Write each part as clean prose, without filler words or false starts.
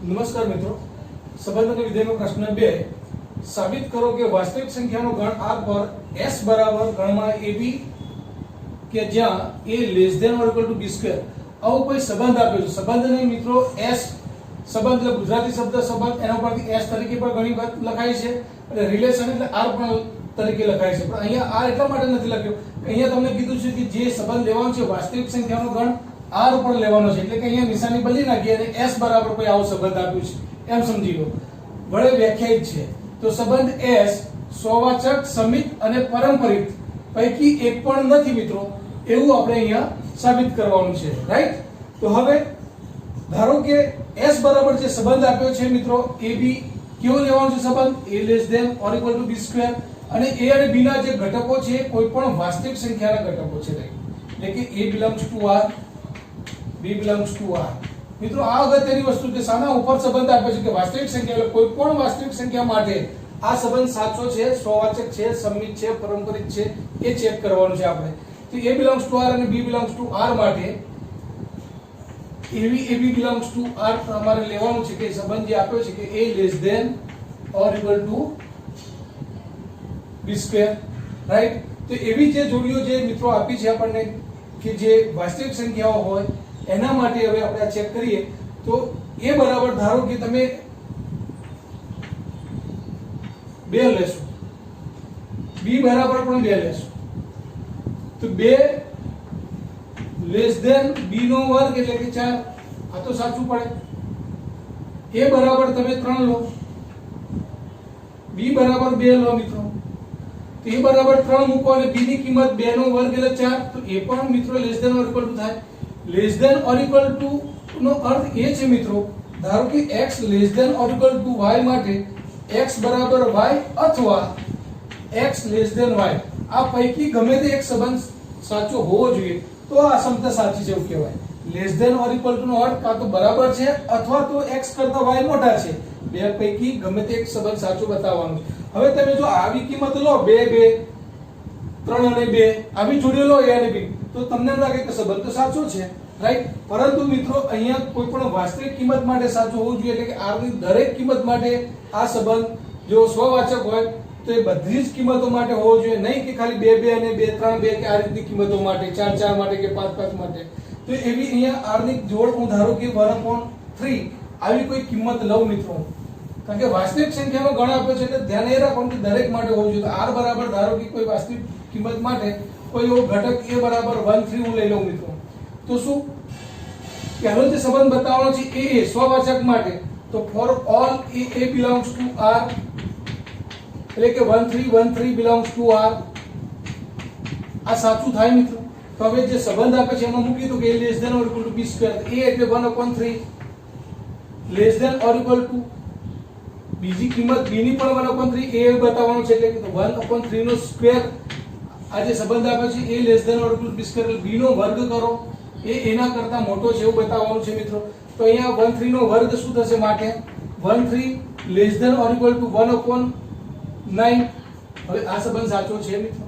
નમસ્કાર મિત્રો, સંબંધ અને વિધેયનો પ્રશ્ન 2 સાબિત કરો કે વાસ્તવિક સંખ્યાનો ગણ r પર s બરાબર ગણમાં ab કે જ્યાં a less than or equal to b square આવો કોઈ સંબંધ આપ્યો છે। સંબંધને મિત્રો s સંબંધ એટલે ગુજરાતી શબ્દ સંબંધ એના પરથી s તરીકે પણ ઘણી વખત લખાય છે અને રિલેશન એટલે r પણ તરીકે લખાય છે, પણ અહીંયા r એટલા માટે નથી લખ્યો કે અહીંયા તમને કીધું છે કે જે સંબંધ લેવાનો છે વાસ્તવિક સંખ્યાનો ગણ r ઉપર લેવાનો છે, એટલે કે અહીંયા નિશાની બદલી નાખી અને s બરાબર કોઈ આવો સંબંધ આપ્યો છે એમ સમજી લો। વડે વ્યાખ્યાયિત છે તો સંબંધ s સ્વવાચક સમિત અને પરંપરિત પૈકી એક પણ નથી મિત્રો, એવું આપણે અહીંયા સાબિત કરવાનું છે, રાઈટ। તો હવે ધારો કે s બરાબર જે સંબંધ આપ્યો છે મિત્રો ab કેવો લેવાનો છે સંબંધ a less than or equal to b square અને a અને b ના જે ઘટકો છે કોઈ પણ વાસ્તવિક સંખ્યાના ઘટકો છે, એટલે કે a belongs to r b belongs to r। મિત્રો આ અગત્યની વસ્તુ કે સાના ઉપર સંબંધ આપ્યો છે કે વાસ્તવિક સંખ્યા એટલે કોઈ પણ વાસ્તવિક સંખ્યા માટે આ સંબંધ સાચો છે, સ્વવાચક છે, સમિત છે, પરંપરિત છે એ ચેક કરવાનું છે આપણે। તો a belongs to r અને b belongs to r માટે ab belongs to r તમારે લેવાનું છે કે સંબંધ જે આપ્યો છે કે a less than or equal to b square, right. તો એવી જે જોડીઓ જે મિત્રો આપી છે આપણને કે જે વાસ્તવિક સંખ્યાઓ હોય એના માટે હવે આપણે ચેક કરીએ તો a બરાબર ધારો કે તમે 2 લેશો, b બરાબર પણ 2 લેશો, તો 2 લેસ ધેન b નો વર્ગ એટલે કે 4 આ તો સાચું પડે। a બરાબર તમે 3 લો, b બરાબર 2 લો મિત્રો, તો a બરાબર 3 મૂકો અને b ની કિંમત 2 નો વર્ગ એટલે 4, તો એ પણ મિત્રો less than or equal to થાય। Less than or equal to નો અર્થ એ છે મિત્રો ધારો કે x less than or equal to y માટે x બરાબર y અથવા x લેસ ધેન y આ પૈકી ગમે તે એક સંબંધ સાચો હોવો જોઈએ તો આ સમતા સાચી છે એવું કહેવાય। Less than or equal to નો અર્થ કાં તો બરાબર છે અથવા તો x કરતા y મોટા છે, બે પૈકી ગમે તે એક સંબંધ સાચો બતાવવાનો છે। હવે તમે જો આવી કિંમત લો 2 2 3 અને 2 આવી જોડીઓ લો a અને b તો તમને એમ લાગે કે સંબંધ તો સાચો છે, રાઈટ। પરંતુ મિત્રો અહીંયા કોઈ પણ વાસ્તવિક કિંમત માટે સાચું હોવું જોઈએ, એટલે કે r ની દરેક કિંમત માટે આ સંબંધ જો સ્વવાચક હોય તો એ બધી જ કિંમતો માટે હોવો જોઈએ, નહીં કે ખાલી 2 2 અને 2 3 2 કે આ રીતની કિંમતો માટે 4 4 માટે કે 5 5 માટે। તો એવી અહીંયા r ની જોડ હું ધારો કે 1/3 આવી કોઈ કિંમત લઉં મિત્રો, કારણ કે વાસ્તવિક સંખ્યાનો ગણ આપ્યો છે એટલે ધ્યાન એ રાખવાનું કે દરેક માટે હોવું જોઈએ। તો r બરાબર ધારો કે કોઈ વાસ્તવિક કિંમત માટે કોઈ એવો ઘટક a બરાબર 1/3 હું લઈ લઉં મિત્રો, તો શું પહેલો જે સંબંધ બતાવવાનો છે એ સ્વવાચક માટે તો four all a belongs to r એટલે કે 1 3 1 3 belongs to r આ સાચું થાય મિત્રો। તો હવે જે સંબંધ આપે છે એમાં મૂકી દો કે a less than or equal to b square, a એટલે 1/3 less than or equal to બીજી કિંમત b ની પણ 1/3 a બતાવવાનું છે, એટલે કે 1/3 નો સ્ક્વેર આ જે સંબંધ આપે છે a less than or equal to b square એટલે b નો વર્ગ કરો એ એના કરતા મોટો છે એવું બતાવવાનું છે મિત્રો। તો અહીંયા 1/3 નો વર્ગ શું થશે માટે 1/3 less than or equal to 1/9। હવે આ સંબંધ સાચો છે મિત્રો,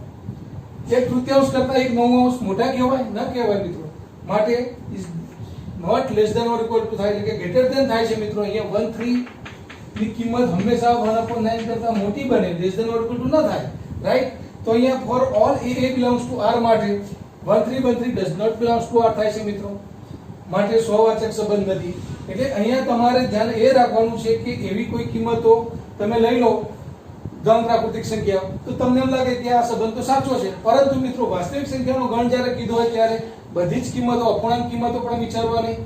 1/3 કરતા 1/9 મોટા કહેવાય ન કહેવાય મિત્રો, માટે is not less than or equal to થાય એટલે કે ગ્રેટર ધેન થાય છે મિત્રો। અહીંયા 1/3 ની કિંમત હંમેશા 1/9 કરતા મોટી બને, less than or equal to ન થાય, રાઈટ। તો અહીંયા for all a belongs to r માટે 1/3 1/3 does not belongs to r થાય છે મિત્રો, માટે સ્વવાચક સંબંધ નથી। એટલે અહીંયા તમારે ધ્યાન એ રાખવાનું છે કે એવી કોઈ કિંમતો તમે લઈ લો ધન પ્રાકૃતિક સંખ્યા તો તમને એમ લાગે કે આ સંબંધ તો સાચો છે, પરંતુ મિત્રો વાસ્તવિક સંખ્યાનો ગણ જ્યારે કીધો હોય ત્યારે બધી જ કિંમતો અપૂર્ણાંક કિંમતો પણ વિચારવાની,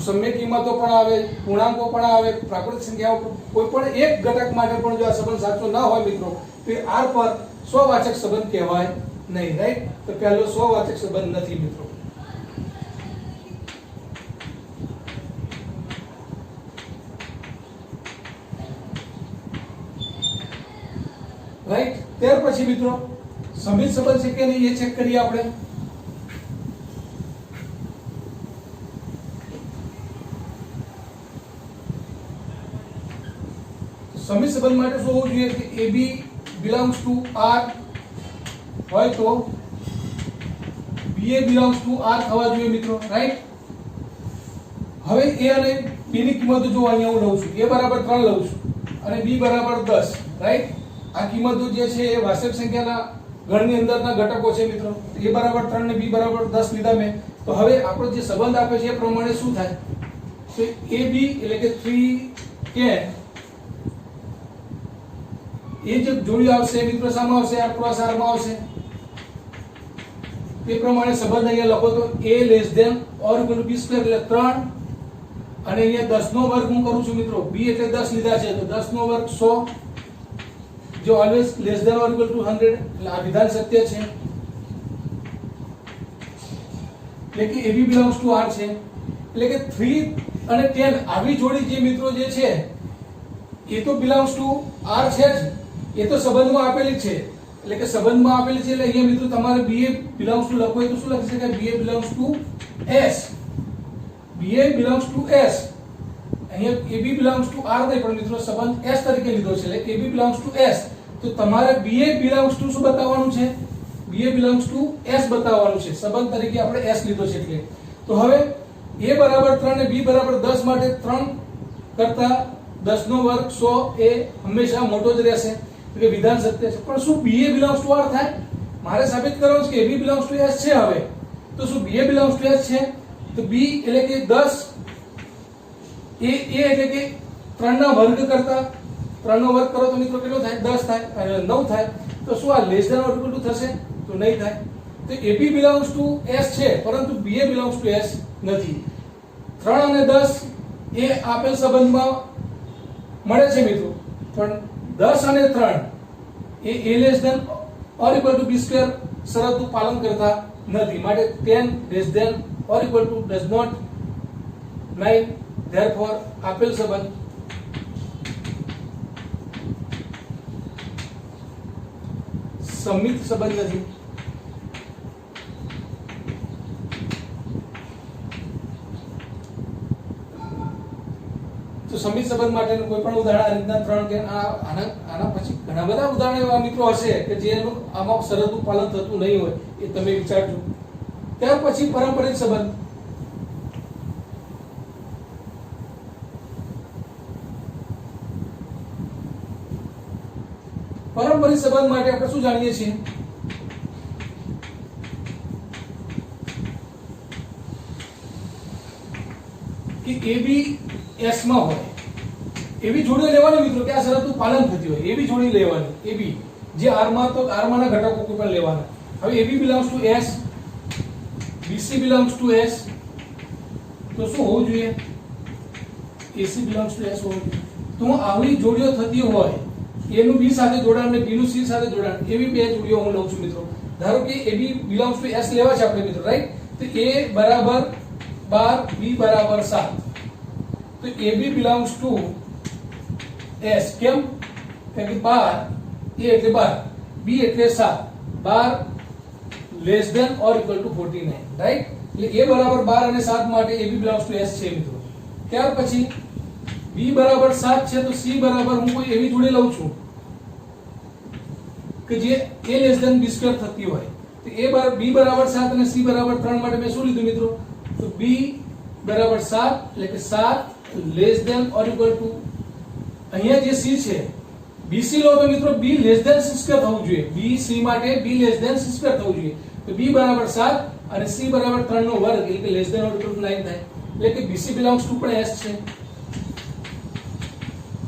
સમ્ય કિંમતો પણ આવે, પૂર્ણાંકો પણ આવે, પ્રાકૃતિક સંખ્યાઓ કોઈ પણ એક ઘટક માટે પણ જો આ સંબંધ સાચો ન હોય મિત્રો તો r પર સ્વવાચક સંબંધ કહેવાય નહીં, રાઈટ। તો પહેલો સ્વવાચક સંબંધ નથી મિત્રો, રાઈટ। ત્યાર પછી મિત્રો સમિત સંબંધ છે કે નહીં એ ચેક કરીએ આપણે। સમિત સંબંધ માટે શું હોવું જોઈએ કે ab belongs to r હોય તો ba belongs to r થવા જોઈએ મિત્રો, રાઈટ। હવે a અને બી ની કિંમતો જો અહીંયા હું લઉં છું, a બરાબર 3 લઉં છું અને b બરાબર 10, રાઈટ. આ કિંમતો જે છે એ વાસ્તવિક સંખ્યાના ગણની અંદરના ઘટકો છે મિત્રો. a બરાબર 3 ને b બરાબર 10 લીધા મેં. તો હવે આપણો જે સંબંધ આપે છે એ પ્રમાણે શું થાય? તો ab એટલે કે 310 એ જે જોડી આવશે મિત્રો સામે આવશે, r ક્રોસ r માં આવશે. તે પ્રમાણે સંબંધ અહીંયા લખો તો a less than or equal to b square એટલે 3 અને અહીંયા 10 નો વર્ગ હું કરું છું મિત્રો. b એટલે 10 લીધા છે તો 10 નો વર્ગ 100 જો always less than or equal to 100 એટલે આ વિધાન સત્ય છે. એટલે કે ab belongs to r છે. એટલે કે 3 અને 10 આવી જોડી જે મિત્રો જે છે એ તો belongs to r છે જ, એ તો સંબંધમાં આપેલી છે. એટલે કે સંબંધમાં આપેલી છે એટલે અહીંયા મિત્રો તમારે ba belongs to લખવું હોય તો શું લખી શકાય? ba belongs to s. ba belongs to s. અહીંયા ab belongs to r નહીં પણ મિત્રો સંબંધ s તરીકે લીધો છે એટલે ab belongs to s. તો તમારે ba belongs to શું બતાવવાનું છે? ba belongs to s બતાવવાનું છે. સંબંધ તરીકે આપણે s લીધો છે એટલે. તો હવે a બરાબર 3 અને b બરાબર 10 માટે 3 કરતા 10 નો વર્ગ 100 એ હંમેશા મોટો જ રહેશે. એટલે વિધાન સત્ય છે. પણ શું ba belongs to r થાય? મારે સાબિત કરવાનું છે કે ab belongs to s છે. હવે તો શું ba belongs to s છે? તો b એટલે કે 10 a એટલે કે 3 ના વર્ગ કરતા 3 નો વર્ગ કરો તો મિત્રો કેટલો થાય? 10 થાય અને 9 થાય. તો શું આ less than or equal to થશે? તો નહીં થાય. તો ab belongs to s છે પરંતુ ba belongs to s નથી. 3 અને 10 એ આપેલ સંબંધમાં મળે છે મિત્રો, પણ 10 અને 3 એ a less than or equal to b square શરતનું પાલન કરતા નથી. માટે 10 less than or equal to does not 9. Therefore આપેલ સંબંધ સમિત સંબંધ નથી. તો સમિત સંબંધ માટેનું કોઈ પણ ઉદાહરણ આ રીતના 3 કે આના પછી ઘણા બધા ઉદાહરણો એવા મિત્રો હશે કે જેનું આમાં શરતનું પાલન થતું નહીં હોય, એ તમે વિચારજો. ત્યાર પછી પારંપરિક સંબંધ. પારંપરિક સંબંધ માટે આપણે શું જાણીએ છીએ? કે ab s માં હોય એવી જોડી લેવાની મિત્રો કે આ શરતનું પાલન થતી હોય એવી જોડી લેવાની. ab જે r માં તો r માંના ઘટકો કોઈ પણ લેવાના. હવે ab belongs to s, bc belongs to s, તો શું હોવું જોઈએ? ac belongs to s હોવું જોઈએ. તો આવી જોડીઓ થતી હોય a નું b સાથે જોડાણ અને b નું c સાથે જોડાણ એવી બે જોડીઓ હું લઉં છું મિત્રો. ધારો કે ab belongs to s લેવા છે આપણે મિત્રો, રાઈટ. તો a બરાબર 12 b બરાબર 7. તો ab belongs to s. કેમ? કે 12 a એટલે 12, b એટલે 7, 12 less than or equal to 49, right. એટલે a બરાબર 12 અને 7 માટે ab belongs to s છે મિત્રો. ત્યાર પછી b બરાબર 7 છે તો c બરાબર હું કોઈ એવી જોડી લઉં છું કે જે a less than b square થતી હોય. તો b બરાબર 7 અને c બરાબર 3 માટે મેં શું લીધું મિત્રો? તો b બરાબર 7 એટલે કે 7 less than or equal to અહીંયા જે c છે bc લો તો મિત્રો b less than c square થવું જોઈએ. bc માટે b less than c square થવું જોઈએ. તો b બરાબર 7 અને c બરાબર 3 નો વર્ગ એટલે કે less than or equal to 9 થાય. એટલે કે bc belongs to પણ s છે.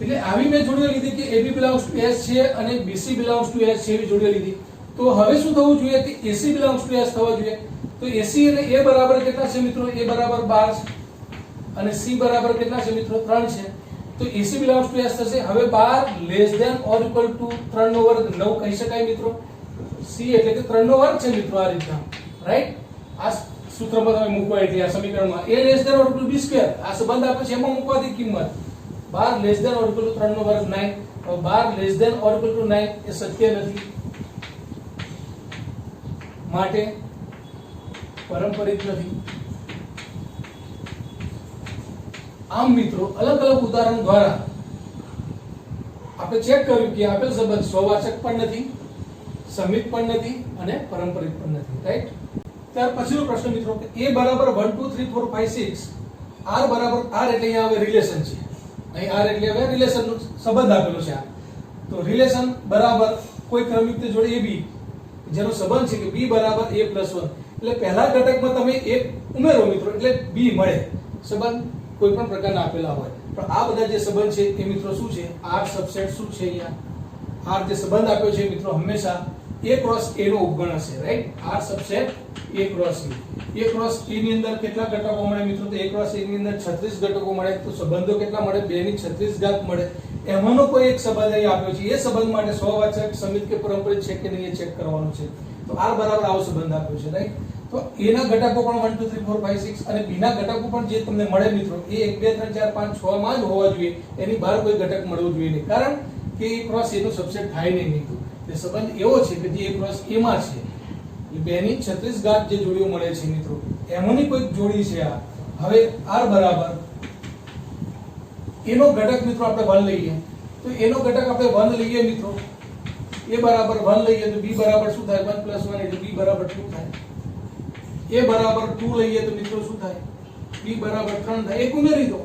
એટલે આવી મેં જોડીઓ લીધી કે ab belongs to s છે અને bc belongs to s છે એવી જોડીઓ લીધી. તો હવે શું થવું જોઈએ કે ac belongs to s થવા જોઈએ. તો ac એટલે a બરાબર કેટલા છે મિત્રો? a બરાબર 12 અને c બરાબર કેટલા છે મિત્રો? 3 છે. તો ac belongs to s થશે. હવે 12 less than or equal to 3 નો વર્ગ 9 કહી શકાય મિત્રો. c એટલે કે 3 નો વર્ગ છે મિત્રો આ રીતના, રાઈટ. આ સૂત્રમાં તમે મૂકવા એટલે આ સમીકરણમાં a less than or equal to b square આ સંબંધ આપે છે એમાં મૂકવાથી કિંમત 12 less than or equal to 3 નો વર્ગ 9. હવે 12 less than or equal to 9 એ સત્ય નથી, માટે પારંપરિક નથી. આમ મિત્રો અલગ અલગ ઉદાહરણ દ્વારા આપણે ચેક કર્યું કે આપેલ સંબંધ સ્વવાચક પણ નથી, સમિત પણ નથી અને પારંપરિક પણ નથી, રાઈટ. ત્યાર પછીનો પ્રશ્ન મિત્રો કે a બરાબર 1 2 3 4 5 6 આર બરાબર આર એટલે અહીંયા હવે રિલેશન છે, અહીં આર એટલે હવે રિલેશન નો સંબંધ આપેલો છે આ. તો રિલેશન બરાબર કોઈ ક્રમયુક્ત જોડે AB જેનો સંબંધ છે કે b બરાબર a + 1, એટલે પહેલા ઘટકમાં તમે 1 ઉમેરો મિત્રો એટલે b મળે. સંબંધ કોઈ પણ પ્રકારના આપેલા હોય, પણ આ બધા જે સંબંધ છે એ મિત્રો શું છે, r સબસેટ શું છે, અહીંયા r જે સંબંધ આપ્યો છે મિત્રો હંમેશા a ક્રોસ a નો ઉપગણ હશે, right. r subset a cross a. a cross a ની અંદર કેટલા ઘટકો મળે મિત્રો, તો a ક્રોસ a ની અંદર 36 ઘટકો મળે. તો સંબંધો કેટલા મળે, 2 ની 36 ઘાત મળે. એમાંનો કોઈ એક સંબંધ અહીં આપ્યો છે, એ સંબંધ માટે સહવાચક સમિત કે પરંપરિત છે કે નહીં એ ચેક કરવાનું છે. તો r બરાબર આવો સંબંધ આપ્યો છે, રાઈટ. તો a ના ઘટકો પણ 1 2 3 4 5 6 અને b ના ઘટકો પણ જે તમને મળે મિત્રો એ 1 2 3 4 5 6 માં જ હોવા જોઈએ, એની બહાર કોઈ ઘટક મળવું જોઈએ નહીં, કારણ કે a ક્રોસ a નો સબસેટ થાય નહીં મિત્રો. તે સંબંધ એવો છે કે જે a ક્રોસ a માં છે, એ 2 ની 36 ઘાત જે જોડીઓ મળે છે મિત્રો એમાંની કોઈ જોડી છે આ. હવે r બરાબર a નો ઘટક મિત્રો આપણે 1 લઈએ, તો a નો ઘટક આપણે 1 લઈએ મિત્રો, a બરાબર 1 લઈએ તો b બરાબર શું થાય, 1 + 1 એટલે b બરાબર 2 થાય. a બરાબર 2 લઈએ તો મિત્રો શું થાય, b બરાબર 3 થાય. એક ઉમેરી દો,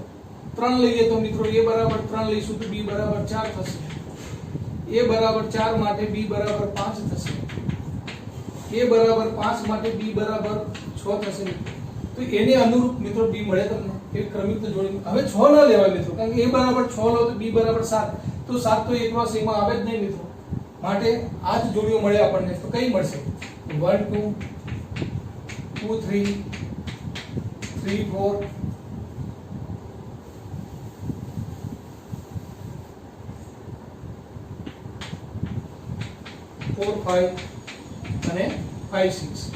3 લઈએ તો મિત્રો a બરાબર 3 લઈશું તો b બરાબર 4 થશે. a બરાબર 4 માટે b બરાબર 5 થશે. a બરાબર 5 માટે b બરાબર 6 થશે. તો એને અનુરૂપ મિત્રો b મળે તમને એ ક્રમિક જોડી. હવે 6 ના લેવાય મિત્રો, કારણ કે a બરાબર 6 લો તો b બરાબર 7, તો 7 તો a ક્રોસ a માં આવે જ નહીં મિત્રો. માટે આ જ જોડીઓ મળે આપણને. તો કઈ મળશે, 1 2 2 3 3 4 4 5 અને 5 6.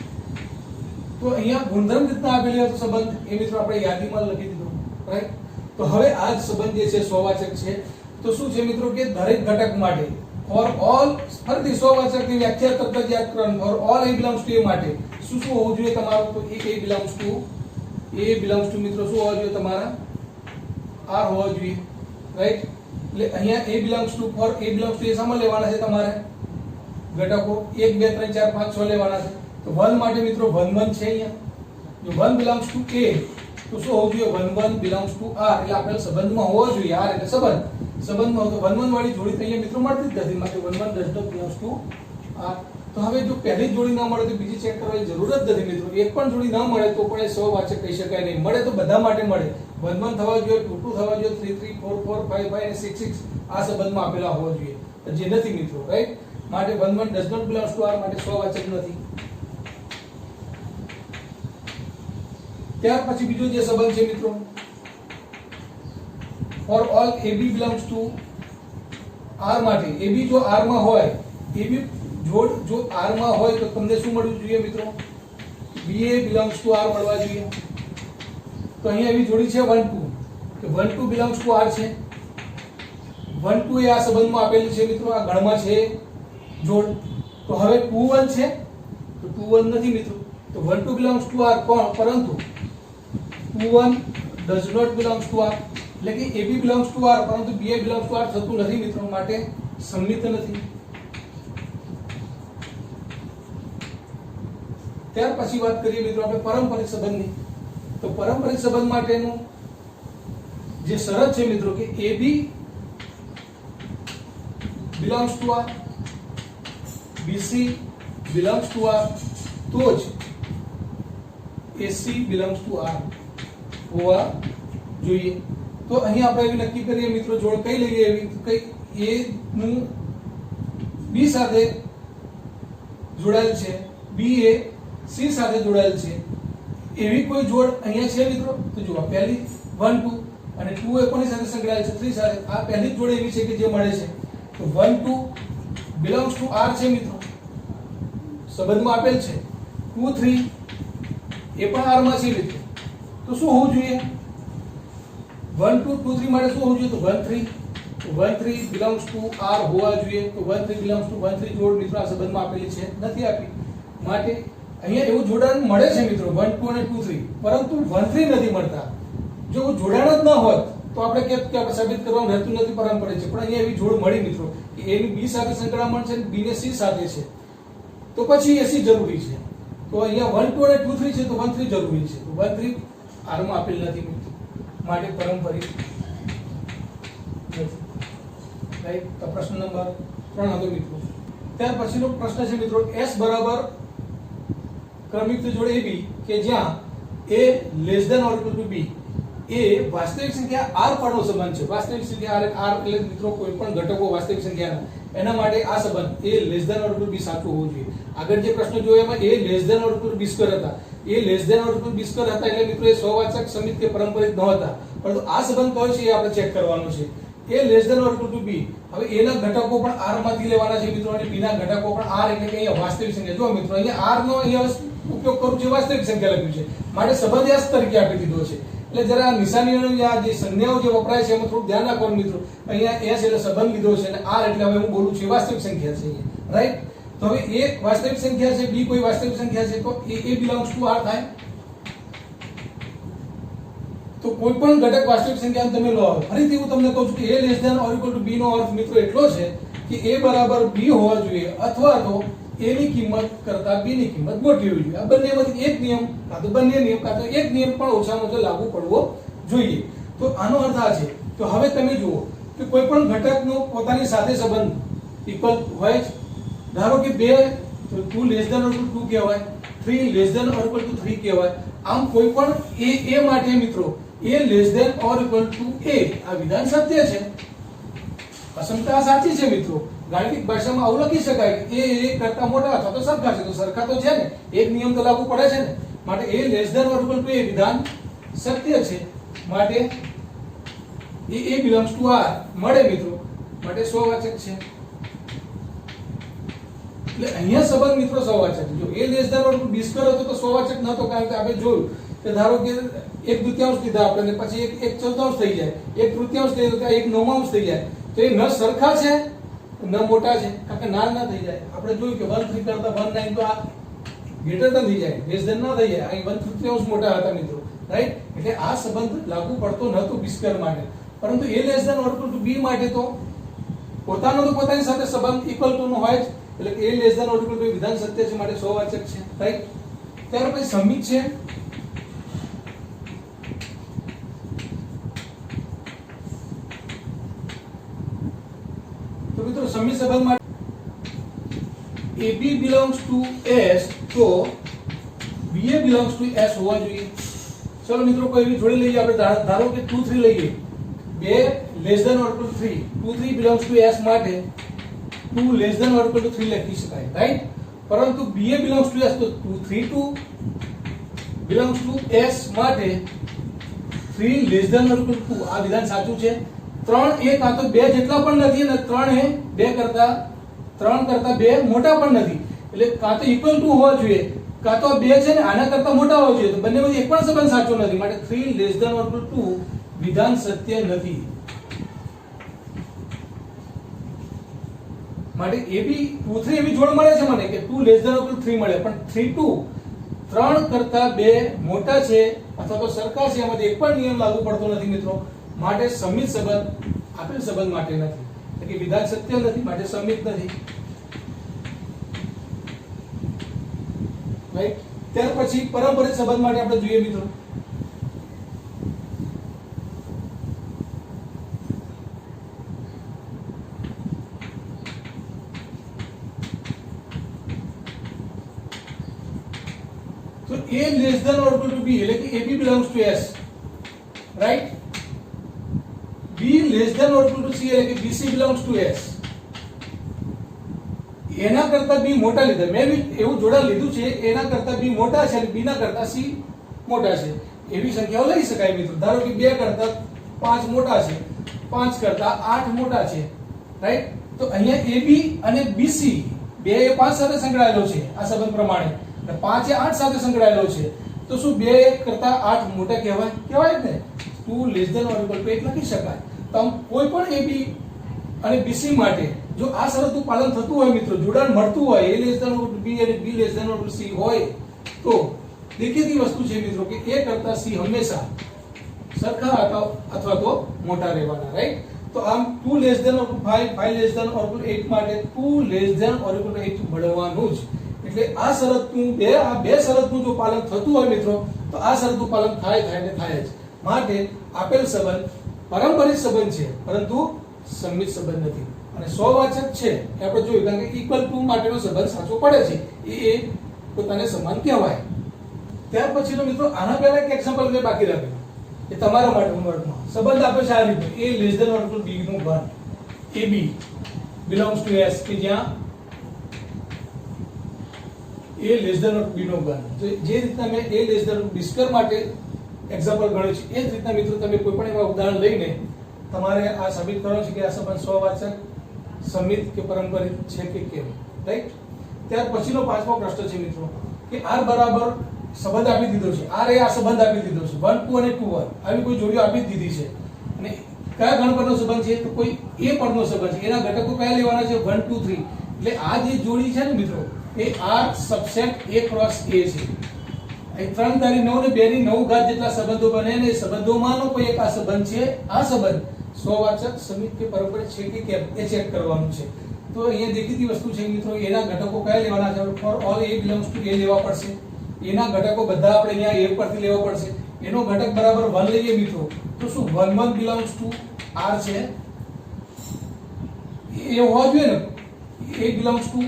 તો અહીંયા ગુણધર્મ રીતના આપેલી હતો સંબંધ એ મિત્રો આપણે યાદીમાં લખી દીધો, રાઈટ. તો હવે આ જ સંબંધ જે છે સ્વવાચક છે. તો શું છે મિત્રો કે દરેક ઘટક માટે ફોર ઓલ, ફરીથી સ્વવાચકની વ્યાખ્યા કરતા જ યાદ કરવાનું, four all a belongs two a માટે શું શું હોવું જોઈએ તમારું, તો a બિલોંગ્સ ટુ મિત્રો શું હોવા જોઈએ તમારા r હોવા જોઈએ, રાઈટ. એટલે અહીંયા a belongs to, for a belongs to એ સામે લેવાના છે તમારે ઘટકો 1 2 3 4 5 6 લેવાના છે. તો 1 માટે મિત્રો 1 1 છે અહીંયા. જો 1 બિલોંગ્સ ટુ a તો શું હોવું જોઈએ, 1 1 બિલોંગ્સ ટુ r, એટલે આપણે સંબંધમાં હોવો જોઈએ. r એટલે સંબંધમાં તો 1 1 વાળી જોડી તો અહીંયા મિત્રો મળતી જ નથી, માટે 1 1 does not belongs to r. તો હવે જો પહેલી જોડી ના મળે તો બીજી ચેક કરવાની જરૂર જ નથી મિત્રો. એક પણ જોડી ના મળે તો પણ એ સહવાચક કહી શકાય નહીં. મળે તો બધા માટે મળે, 1 1 થવા જોઈએ, 2 2 થવા જોઈએ, 3 3 4 4 5 5 અને 6 6 આ સંબંધમાં આપેલા હોવા જોઈએ, જે નથી મિત્રો, રાઈટ. માટે 1 1 does not belongs to r માટે સહવાચક નથી. ત્યાર પછી બીજો જે સંબંધ છે મિત્રો, for all ab belongs to r માટે, ab જો r માં હોય, ab જોડ જો r માં હોય તો તમને શું મળવું જોઈએ મિત્રો, ba બિલોંગ્સ ટુ r મળવા જોઈએ. તો અહીંયા એવી જોડી છે 1 2, કે 1 2 બિલોંગ્સ ટુ r છે. 1 2 એ આ સંબંધમાં આપેલું છે મિત્રો, આ ગણમાં છે જોડ. તો હવે 2 1 છે તો 2 1 નથી મિત્રો. તો 1 2 બિલોંગ્સ ટુ r પણ, પરંતુ 2 1 does not belongs to r, એટલે કે ab બિલોંગ્સ ટુ r પરંતુ ba બિલોંગ્સ ટુ r થતું નથી મિત્રો, માટે સંમિત નથી. ત્યાર પછી વાત કરીએ મિત્રો આપણે પારંપરિક સંબંધની. તો પારંપરિક સંબંધ માટેનું જે શરત છે મિત્રો કે ab belongs to r, bc belongs to r, તો જ ac બિલોંગ્સ ટુ r હોવા જોઈએ. તો અહીં આપણે એવી નક્કી કરીએ મિત્રો જોડ કઈ લઈએ, એવી કઈ a નું b સાથે જોડાયેલ છે, b એ c સાથે જોડાયેલ છે, એવી કોઈ જોડ અહીંયા છે મિત્રો. તો જુઓ પહેલી 1 2 અને 2 એ કોની સાથે સંકળાયેલ છે, 3 સાથે. આ પહેલી જોડ એવી છે કે જે મળે છે. તો 1 2 બિલોંગ્સ ટુ r છે મિત્રો, સંબંધમાં આપેલ છે. 2 3 એ પણ r માં છે મિત્રો. તો શું હોવું જોઈએ, 1 2 2 3 માટે શું હોવું જોઈએ, તો 1 3, તો 1 3 બિલોંગ્સ ટુ r હોવા જોઈએ. તો 1 3 બિલોંગ્સ ટુ 1 3 જોડ મિત્રો આ સંબંધમાં આપેલી છે, નથી આપી. માટે અહીંયા એવું જોડાણ મળે છે મિત્રો 1 2 અને 2 3, પરંતુ 1 3 નથી મળતા. જો જોડાણ જ ન હોત તો આપણે કે આપણે સાબિત કરવાનું રહેતું નથી, પરંપરા છે. પણ અહીંયા એવી જોડ મળી મિત્રો કે a ની b સાથે સંકળામણ છે, b ને c સાથે છે, તો પછી ac જરૂરી છે. તો અહીંયા 1 2 અને 2 3 છે તો 1 3 જરૂરી છે. તો 1 3 r માં આપેલ નથી મિત્રો. માટે પારંપરિક નથી, રાઈટ। તો પ્રશ્ન નંબર 3 હતો મિત્રો। ત્યાર પછીનો પ્રશ્ન છે મિત્રો s બરાબર ક્રમિક જોડે ab કે જ્યાં a less than or equal to b એ વાસ્તવિક સંખ્યા r પરનો સંબંધ છે। વાસ્તવિક સંખ્યા r એટલે મિત્રો કોઈ પણ ઘટકો વાસ્તવિક સંખ્યાના એના માટે આ સંબંધ a less than or equal to b સાચું હોવું જોઈએ। આગળ જે પ્રશ્ન જોયો એમાં a less than or equal to b square હતા, a less than or equal to b square હતા એટલે મિત્રો એ સહવાચક સમિત કે પારંપરિક ન હતા, પરંતુ આ સંબંધ કયો છે એ આપણે ચેક કરવાનો છે। a less than or equal to b, હવે a ના ઘટકો પણ r માંથી લેવાના છે મિત્રો અને b ના ઘટકો પણ r એટલે કે અહીંયા વાસ્તવિક સંખ્યા। જો મિત્રો અહીંયા r નો અહીંયા ઉપયોગ કરું છું, વાસ્તવિક સંખ્યા લખ્યું છે માટે સંબંધ s તરીકે આપી દીધો છે। એટલે જરા નિશાનીઓની આ જે સંજ્ઞાઓ જે વપરાય છે એમાં થોડું ધ્યાન રાખવાનું મિત્રો। અહીંયા s એટલે સંબંધ લીધો છે અને r એટલે હવે હું બોલું છું વાસ્તવિક સંખ્યા છે અહીંયા, રાઈટ। તો હવે a વાસ્તવિક સંખ્યા છે, b કોઈ વાસ્તવિક સંખ્યા છે, તો a બિલોંગ્સ ટુ r થાય। તો કોઈ પણ ઘટક વાસ્તવિક સંખ્યાને તમે લો, ફરીથી હું તમને કહું છું કે a less than or equal to b નો અર્થ મિત્રો એટલો છે કે a બરાબર b હોવા જોઈએ અથવા તો a ની કિંમત કરતા b ની કિંમત મોટી હોવી જોઈએ। આ બંનેમાંથી એક નિયમ કાં તો બંને નિયમ કાં તો એક નિયમ પણ ઓછામાં ઓછો લાગુ પડવો જોઈએ। તો આનો અર્થ આ છે। તો હવે તમે જુઓ કે કોઈ પણ ઘટકનો પોતાની સાથે સંબંધ ઇક્વલ હોય છે। ધારો કે 2 તો 2 less than or equal to 2 કહેવાય, 3 less than or equal to 3 કહેવાય। આમ કોઈ પણ a માટે મિત્રો a less than or equal to a આ વિધાન સત્ય છે, અસમતા સાચી છે મિત્રો। ગાણિતિક ભાષામાં આવું લખી શકાય કે a કરતા મોટા અથવા તો સરખા છે, તો સરખા તો છે ને, એક નિયમ તો લાગુ પડે છે ને, માટે a less than or equal to a વિધાન સત્ય છે, માટે a બિલોંગ્સ ટુ r મળે મિત્રો, માટે સહવાચક છે। એટલે અહીંયા સંબંધ મિત્રો સહવાચક છે। જો a less than or equal to b square હતો તો સહવાચક નહોતો, કારણ કે આપણે જોયું કે ધારો કે 1/2 લીધા આપણે, પછી 1/4 થઈ જાય, 1/3 થઈ જાય, 1/9 થઈ જાય, તો એ ન સરખા છે ન મોટા છે, કારણ કે ના થઈ જાય। આપણે જોયું કે 1/3 કરતા 1/9 તો આ ગ્રેટર ધેન થઈ જાય, લેસ ધેન ના થઈ જાય, અહીં 1/3 મોટા હતા મિત્રો, રાઈટ। એટલે આ સંબંધ લાગુ પડતો નહોતો b સ્ક્વેર માટે, પરંતુ a less than or equal to b માટે તો પોતાનો તો પોતાની સાથે સંબંધ ઇક્વલ ટુ નો હોય જ, એટલે કે a less than or equal to વિધાન સત્ય છે માટે સહવાચક છે, રાઈટ। ત્યાર પછી સમિત છે। તો મિત્રો સમિત સંબંધ માટે ab belongs to s તો ba belongs to s હોવા જોઈએ। ચલો મિત્રો કોઈ એવી જોડી લઈએ આપણે, ધારો કે 2 3 લઈએ, 2 less than or equal to 3, 2 3 belongs to s માટે 2 less than or equal to 3 લખી શકાય, રાઈટ। પરંતુ ba belongs to s તો 2 3 2 belongs to s માટે 3 less than or equal to 2 આ વિધાન સાચું છે। 3 એ કાં તો 2 જેટલા પણ નથી અને 3 એ 3 કરતા 2 મોટા પણ નથી, એટલે કાં તો ઇક્વલ ટુ હોવા જોઈએ કાં તો 2 છે ને આના કરતા મોટા હોવા જોઈએ, તો બંનેમાંથી એક પણ સંબંધ સાચો નથી, માટે 3 less than or equal to 2 વિધાન સત્ય નથી। માટે ab 2 3 એવી જોડ મળે છે મને કે 2 less than or equal to 3 મળે, પણ 3 2 3 કરતા 2 મોટા છે અથવા તો સરખા છે, એમાંથી એક પણ નિયમ લાગુ પડતો નથી મિત્રો, માટે સમિત સંબંધ આપેલ સંબંધ માટે નથી, એટલે કે વિધાન સત્ય નથી માટે સમિત નથી, રાઈટ। ત્યાર પછી પારંપરિક સંબંધ માટે આપણે જોઈએ મિત્રો। તો a less than or equal to b એટલે કે ab belongs to s, right. b less than or equal to c એટલે કે bc belongs to s। એના કરતા b મોટા લીધા, મેં એવું જોડા લીધું છે, એના કરતા b મોટા છે અને b ના કરતા c મોટા છે, એવી સંખ્યાઓ લઈ શકાય મિત્રો। ધારો કે 2 કરતા 5 મોટા છે, 5 કરતા 8 મોટા છે, રાઈટ। તો અહીંયા ab અને bc બે એ 5 સાથે સંકળાયેલો છે આ સંબંધ પ્રમાણે, અને 5 એ 8 સાથે સંકળાયેલો છે, તો શું 2 કરતા 8 મોટા કહેવાય? કહેવાય જ ને। 2 less than or equal to 8 લખી શકાય। તો કોઈ પણ ab અને bc માટે જો આ શરતનું પાલન થતું હોય મિત્રો, જોડાણ મળતું હોય, a less than or b અને b less than or c હોય, તો દેખીતી વસ્તુ છે મિત્રો કે a કરતા c હંમેશા સરખા અથવા તો મોટા રહેવાના, રાઈટ। તો આમ 2 less than or 5, 5 less than or 8 માટે 2 લેસ ધેન ઓર 8 મળવાનું જ, એટલે આ શરતનું આ બે શરતનું જો પાલન થતું હોય મિત્રો, તો આ શરતનું પાલન થાય ને થાય જ, માટે આપેલ સંબંધ પારંપરિક સંબંધ છે પરંતુ સંમિત સંબંધ નથી અને સ્વવાચક છે એ આપણે જોયું કારણ કે ઇક્વલ ટુ માટેનો સંબંધ સાચો પડે છે એ પોતાને સમાન કહેવાય. ત્યાર પછીનો મિત્રો આના પહેલા એક એક્ઝામ્પલ મેં બાકી રાખ્યું એ તમારા માટે હોમવર્કમાં સંબંધ આપે છે આ રીતે a less than or equal b નું ઘન ab belongs to s કે જ્યાં a less than or b નો ઘન. તો જે રીતના મેં a less than b square માટે એક્ઝામ્પલ ગણ્યું છે એ જ રીતના મિત્રો તમે કોઈ પણ એવા ઉદાહરણ લઈને તમારે આ સાબિત કરવાનું છે કે આ સંબંધ સ્વવાચક સમિત કે પારંપરિક છે કે કેમ. રાઈટ. ત્યાર પછીનો પાંચમો પ્રશ્ન છે મિત્રો કે r બરાબર સંબંધ આપી દીધો છે r એ આ સંબંધ આપી દીધો છે 1 2 અને 2 1 આવી કોઈ જોડીઓ આપી દીધી છે અને કયા ગણ પરનો સંબંધ છે તો કોઈ a પરનો સંબંધ છે. એના ઘટકો કયા લેવાના છે 1 2 3 એટલે આ જે જોડી છે ને મિત્રો એ r subset a cross a છે. એ 3 તારી 9 ને 2 ની 9 ઘાત જેટલા સંબંધો બને ને સંબંધોમાંનો કોઈ એક આ સંબંધ છે. આ સંબંધ સ્વવાચક સમિત કે પારંપરિક છે કે કેમ એ ચેક કરવાનું છે. તો અહીંયા દેખીતી વસ્તુ છે મિત્રો એના ઘટકો કયા લેવાના છે four all a belongs to a લેવા પડશે. એના ઘટકો બધા આપણે અહીંયા a પરથી લેવા પડશે. એનો ઘટક બરાબર 1 લઈએ મિત્રો તો શું 1 1 belongs to r છે એ હોવા જોઈએ ને a belongs to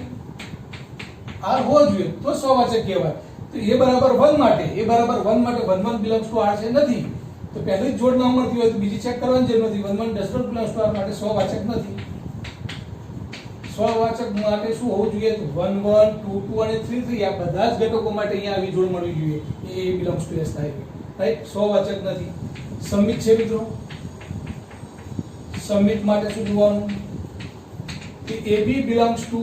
r હોવા જોઈએ તો સ્વવાચક કહેવાય. તો a બરાબર 1 માટે a બરાબર 1 માટે 1 1 belongs to r છે નથી તો પહેલી જ જોડ ન મળતી હોય તો બીજી ચેક કરવાની જરૂર નથી. 1 1 does not belongs to r માટે સ્વવાચક નથી. સ્વવાચક માટે શું હોવું જોઈએ તો 1 1 2 2 અને 3 3 આ બધા જ ઘટકો માટે અહીંયા આવી જોડ મળવી જોઈએ એ a belongs to s થાય. રાઈટ. સ્વવાચક નથી. સમિત છે મિત્રો સમિત માટે શું જોવાનું કે ab belongs to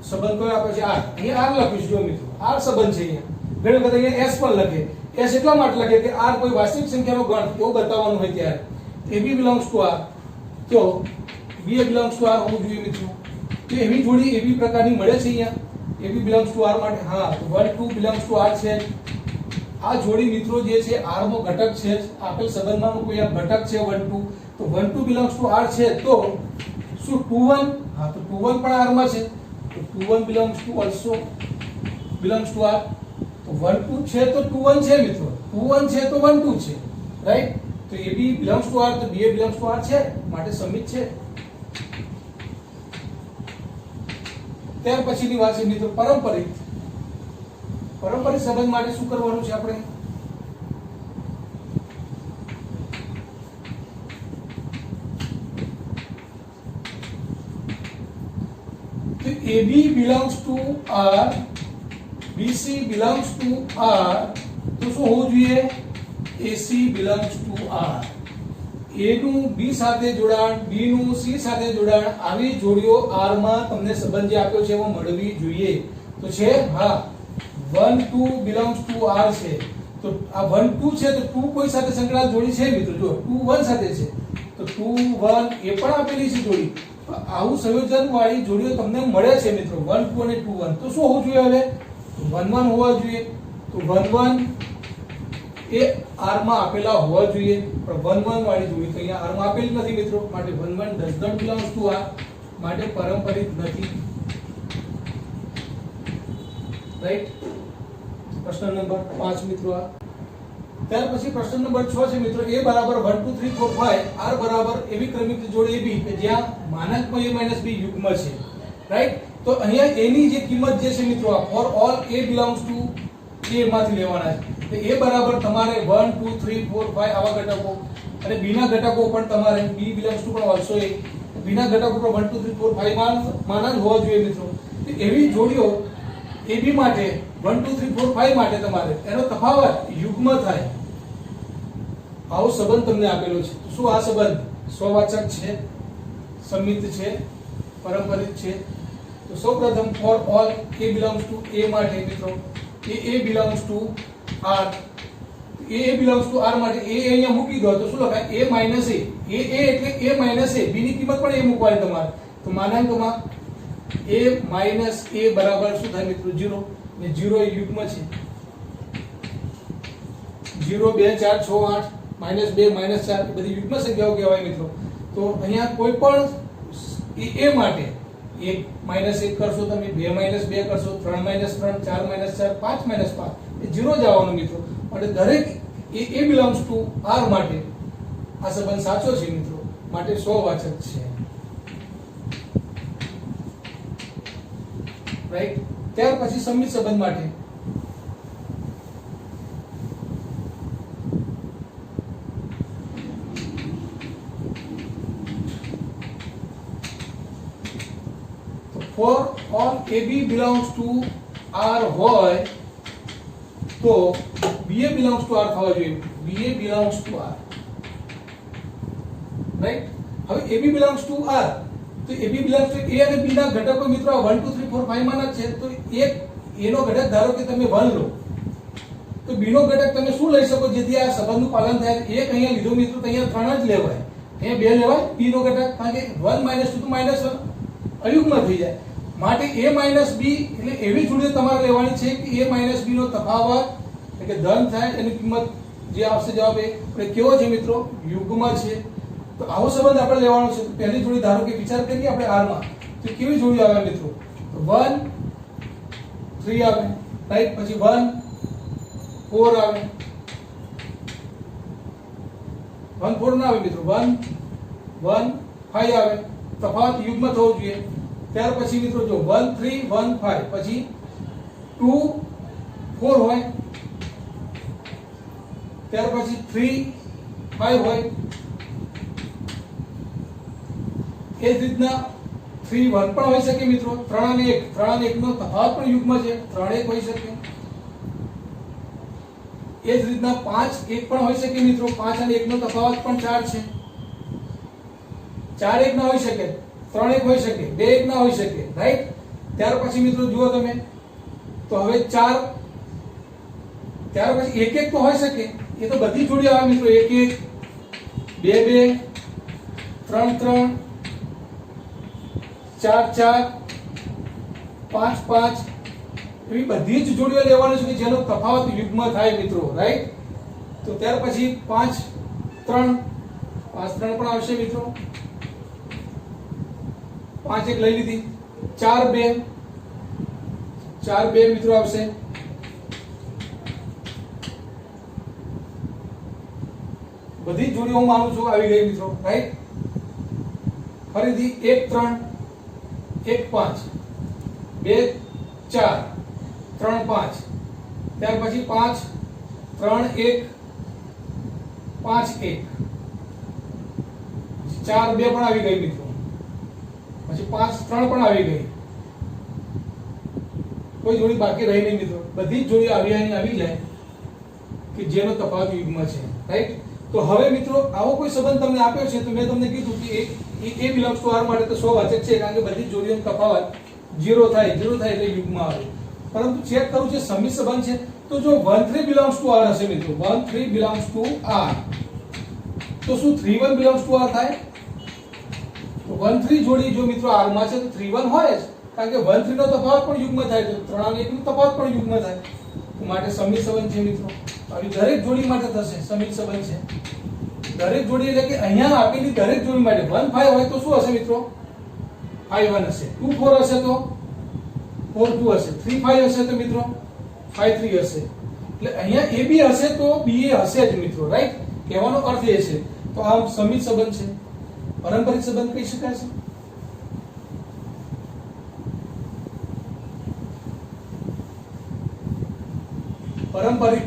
સંબંધ કયો આપે છે r અહીંયા r લખીશું જો મિત્રો r સંબંધ છે અહીંયા ઘણી વખત અહીંયા s પણ લખે s એટલા માટે લખે કે r કોઈ વાસ્તવિક સંખ્યાનો ગણ એવું બતાવવાનું હોય ત્યારે ab belongs to r તો b belongs to r હોવું જોઈએ મિત્રો. તો એવી જોડી એવી પ્રકારની મળે છે અહીંયા ab belongs to r માટે હા તો 1 2 belongs to r છે. આ જોડી મિત્રો જે છે r નો ઘટક છે આપેલ સંબંધમાંનો કોઈ આ ઘટક છે 1 2 તો 1 2 belongs to r છે તો શું 2 1 હા તો 2 1 પણ r માં છે તો 2 1 belongs to also belongs to r તો 1 2 છે તો 2 1 છે મિત્રો 2 1 છે તો 1 2 છે. રાઈટ. તો ab belongs to r તો b belongs to r છે માટે સમિત છે. ત્યાર પછીની વાત છે મિત્રો પારંપરિક સંબંધ માટે શું કરવાનું છે આપણે તો AB belongs to R BC belongs to R તો શું હોવું જોઈએ AC belongs to R. A નું B સાથે જોડાણ B નું C સાથે જોડાણ આવી જોડીઓ R માં તમને સંબંધ જે આપ્યો છે એમાં મળવી જોઈએ. તો છે હા 1 2 belongs to R છે તો આ 1 2 છે તો 2 કોઈ સાથે સંકળાયેલ જોડી છે મિત્રો જો 2 1 સાથે છે તો 2 1 એ પણ આપેલી છે જોડી. તો આવું સંયોજન વાળી જોડીઓ તમને મળે છે મિત્રો 1 2 અને 2 1 તો શું હોવું જોઈએ હવે 1 1 હોવા જોઈએ તો 1 1 એ r માં આપેલા હોવા જોઈએ પણ 1 1 વાળી જોડી તો અહીંયા r માં આપેલી નથી મિત્રો માટે 1 1 does not belongs to r માટે પારંપરિક નથી. રાઈટ. પ્રશ્ન નંબર 5 મિત્રો આ. ત્યાર પછી પ્રશ્ન નંબર 6 છે મિત્રો a બરાબર 1 2 3 4 5 r બરાબર એવી ક્રમિક જોડી ab કે જ્યાં માનાંકમાં a - b યુગ્મ છે. રાઈટ. તો અહીંયા a ની જે કિંમત જે છે મિત્રો આ four all a belongs to a માંથી લેવાના છે. તો a બરાબર તમારે 1 2 3 4 5 આવા ઘટકો અને b ના ઘટકો પણ તમારે b belongs to પણ also a b ના ઘટકો પણ 1 2 3 4 5 માના જ હોવા જોઈએ મિત્રો. તો એવી જોડીઓ ab માટે 1 2 3 4 5 માટે તમારે એનો તફાવત યુગ્મ થાય આવો સંબંધ તમને આપેલો છે. તો શું આ સંબંધ સ્વવાચક છે સમિત છે પારંપરિક છે. તો સૌપ્રથમ four all a belongs to a માટે મિત્રો a belongs to r a belongs to r માટે a અહીંયા મૂકી દો તો શું લખાય a એટલે a b ની કિંમત પણ a મૂકવાની તમારે. તો માનાંકમાં a બરાબર શું થાય મિત્રો 0 ને 0 એ યુગ્મ છે 0 2 4 6 8 -2 -4 એ બધી યુગ્મ સંખ્યાઓ કહેવાય મિત્રો. તો અહીંયા કોઈ પણ a માટે 1 -1 કરશો તમે 2 -2 કરશો 3 -3 4 -4 5 -5 એ 0 જ આવવાનું મિત્રો. માટે દરેક એ બિલોંગ્સ ટુ આર માટે આ સંબંધ સાચો છે મિત્રો, માટે 100 વાચક છે, રાઈટ. ત્યાર પછી સમિત સંબંધ માટે for all AB belongs to R હોય તો BA belongs to R થવા જોઈએ. BA belongs to R, right. હવે AB belongs to R તો AB belongs to A અને B ના ઘટકો મિત્રો 1 2 3 4 5 માના છે. તો એક A નો ઘટક ધારો કે તમે 1 લો તો B નો ઘટક તમે શું લઈ શકો જેથી આ સંબંધનું પાલન થાય. એક અહીંયા લીધો મિત્રો તો અહીંયા 3 જ લેવાય, અહીંયા 2 લેવાય B નો ઘટક, કારણ કે 1 - 2 તો -1 અયુગ્મ થઈ જાય. માટે A - B એટલે એવી જોડીઓ તમારે લેવાની છે કે A - B નો તફાવત એટલે કે ધન થાય, એની કિંમત જે આવશે જવાબ એ કેવો છે મિત્રો, યુગ્મ છે. તો આવો સંબંધ આપણે લેવાનો છે. તો પહેલી જોડી ધારો કે વિચાર કરીએ આપણે R માં, તો કેવી જોડી આવે મિત્રો, 1 3 આવે, રાઈટ. પછી 1 4 આવે, 1 4 ના આવે મિત્રો, 1 1 5 આવે, તફાવત યુગ્મ થવો જોઈએ. ત્યાર પછી મિત્રો જો 1 3 1 5 પછી 2 4 હોય, ત્યાર પછી 3 5 હોય, એ જ રીતના 3 1 પણ હોઈ શકે મિત્રો, 3 અને 1 નો તફાવત પણ યુગ્મ છે, 3 1 હોઈ શકે. એ જ રીતના 5 1 પણ હોઈ શકે મિત્રો, 5 અને 1 નો તફાવત પણ 4 છે. 4 1 ના હોઈ શકે, 3 1 હોઈ શકે, 2 1 ના હોઈ શકે, રાઈટ. ત્યાર પછી મિત્રો જુઓ તમે તો હવે 4 ત્યાર પછી 1 1 તો હોઈ શકે, એ તો બધી જોડી આવે મિત્રો, 1 1 2 2 3 3 4 4 5 5 એવી બધી જ જોડીઓ લેવાની છે કે જેનો તફાવત યુગ્મ થાય મિત્રો, રાઈટ. તો ત્યાર પછી 5 3 પણ આવશે મિત્રો, 5 1 લઈ લીધી, 4 2 મિત્રો આવશે, બધી જોડીઓ હું માનું છું આવી ગઈ મિત્રો, રાઈટ. ફરીથી 1 3 1 5 2 4 3 5, ત્યાર પછી 5 3 1 5 1 4 2 પણ આવી ગઈ મિત્રો, પછી 5 3 પણ આવી ગઈ, કોઈ જોડી બાકી રહી નહીં મિત્રો, બધી જ જોડી આવી જાય કે જેનો તફાવત યુગ્મ છે, રાઈટ. તો હવે મિત્રો આવો કોઈ સંબંધ તમને આપ્યો છે તો મેં તમને કીધું કે A belongs to R માટે તો 100 વાચક છે, કારણ કે બધી જોડીઓનો તફાવત 0 થાય એટલે યુગ્મ આવે. પરંતુ ચેક કરું છે સમિત સંબંધ છે તો જો 1 3 belongs to R હશે મિત્રો, 1 3 belongs to R તો શું 3 1 belongs to R થાય? તો 1 3 જોડી જો મિત્રો R માં છે તો 3 1 હોય જ, કારણ કે 1 3 નો તફાવત પણ યુગ્મ થાય, તો 3 અને 1 નો તફાવત પણ યુગ્મ થાય. તો માટે સમિત સંબંધ છે મિત્રો, આવી દરેક જોડી માટે થશે સમિત સંબંધ છે. દરેક જોડી એટલે કે અહીંયા આપેલી દરેક જોડી માટે 1 5 હોય તો શું હશે મિત્રો, 5 1 હશે, 2 4 હશે તો 4 2 હશે, 3 5 હશે તો મિત્રો 5 3 હશે. એટલે અહીંયા AB હશે તો BA હશે જ મિત્રો, રાઈટ. કહેવાનો અર્થ એ છે. તો આ સમિત સંબંધ છે, પારંપરિક સંબંધ કહી શકાય છે. પારંપરિક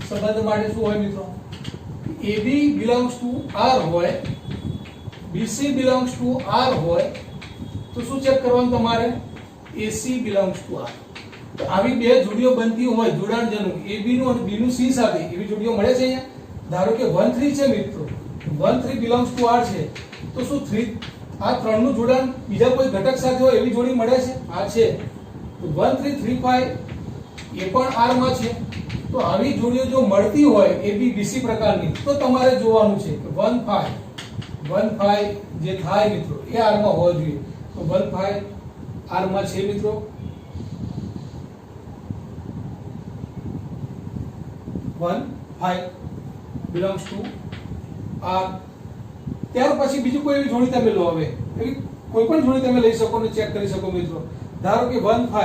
સંબંધ માટે શું હોય મિત્રો, AB belongs to R હોય, BC belongs to R હોય તો શું ચેક કરવાનું તમારે, AC belongs to R. તો આવી બે જોડીઓ બનતી હોય જોડાણજનક AB નું અને B નું C સાથે, એવી જોડીઓ મળે છે અહીંયા. ધારો કે 1 3 છે મિત્રો, 1 3 belongs to R છે તો શું 3 આ 3 નું જોડાણ બીજા કોઈ ઘટક સાથે હોય એવી જોડી મળે છે, આ છે. તો 1 3 3 5 એ પણ R માં છે. તો આવી જોડીઓ જો મળતી હોય AB BC પ્રકારની તો તમારે જોવાનું છે કે 1 5 જે થાય મિત્રો એ R માં હોવો જોઈએ. તો 1 5 R માં છે મિત્રો, 1 5 belongs to R. ત્યાર પછી બીજું કોઈ એવી જોડી તમે લો, હવે એવી કોઈ પણ જોડી તમે લઈ શકો ને ચેક કરી શકો મિત્રો. ધારો કે 1 5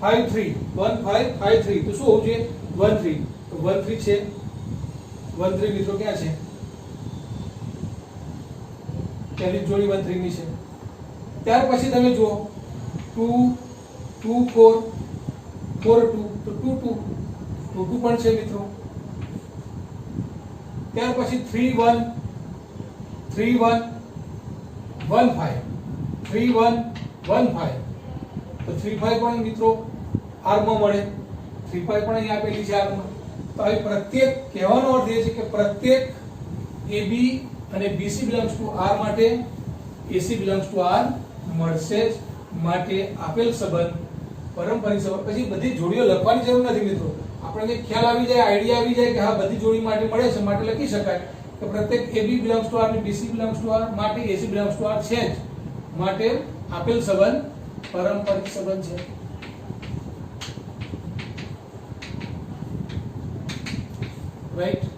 5 3 1 5 5 3 તો શું હોવું જોઈએ 1 3 તો 1 3 છે 1 3 મિત્રો ક્યાં છે પહેલી જોડી 1 3 ની છે ત્યાર પછી તમે જુઓ 2 2 4 4 2 તો 2 2 2 2 પણ છે મિત્રો ત્યાર પછી 3 1 3 1 1 5 3 1 1 5 તો 3 5 પણ મિત્રો r માં મળે 3 5 પણ અહીં આપેલી છે r માં તો આવી પ્રત્યેક કહેવાનો અર્થ એ છે કે પ્રત્યેક AB અને BC belongs to R માટે AC belongs to R મળશે જ માટે આપેલ સંબંધ પારંપરિક સંબંધ પછી બધી જોડીઓ લખવાની જરૂર નથી મિત્રો આપણને ખ્યાલ આવી જાય આઈડિયા આવી જાય કે હા બધી જોડી માટે મળે છે માટે લખી શકાય કે પ્રત્યેક AB belongs to R અને BC belongs to R માટે AC belongs to R છે જ માટે આપેલ સંબંધ પારંપરિક સંબંધ છે રાઈટ